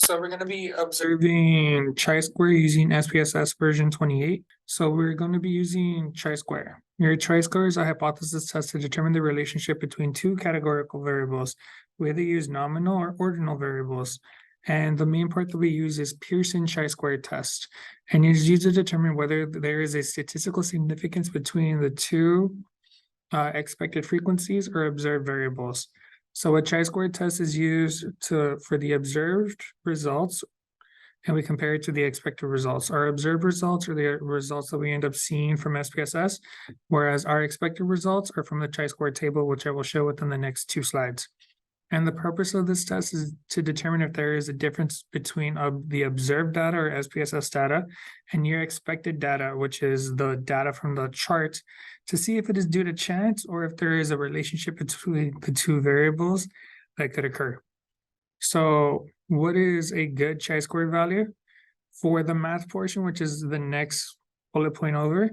So we're going to be observing chi-square using SPSS version 28. So we're going to be using chi-square. Your chi-square is a hypothesis test to determine the relationship between two categorical variables. We either use nominal or ordinal variables. And the main part that we use is Pearson chi-square test. And it's used to determine whether there is a statistical significance between the two expected frequencies or observed variables. So a chi-square test is used for the observed results, and we compare it to the expected results. Our observed results are the results that we end up seeing from SPSS, whereas our expected results are from the chi-square table, which I will show within the next 2 slides. And the purpose of this test is to determine if there is a difference between the observed data or SPSS data and your expected data, which is the data from the chart, to see if it is due to chance or if there is a relationship between the two variables that could occur. So what is a good chi-square value? For the math portion, which is the next bullet point over,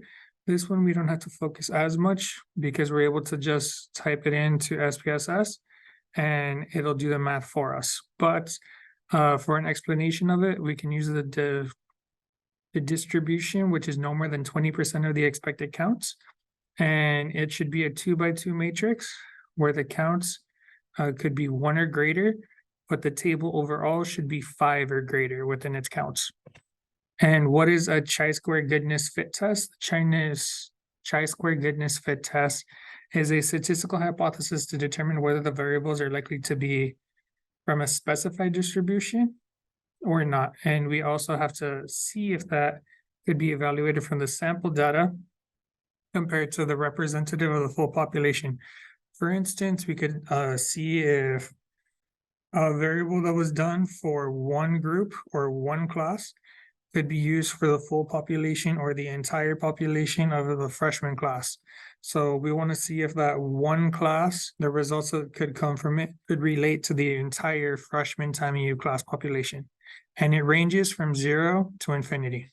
this one we don't have to focus as much because we're able to just type it into SPSS and it'll do the math for us. But for an explanation of it, we can use the distribution, which is no more than 20% of the expected counts. And it should be a 2x2 matrix where the counts could be 1 or greater, but the table overall should be 5 or greater within its counts. And what is a chi-square goodness fit test? Chi-square goodness fit test is a statistical hypothesis to determine whether the variables are likely to be from a specified distribution or not. And we also have to see if that could be evaluated from the sample data compared to the representative of the full population. For instance, we could see if a variable that was done for one group or one class could be used for the full population or the entire population of the freshman class. So we want to see if that one class, the results that could come from it, could relate to the entire freshman Time U class population. And it ranges from 0 to infinity.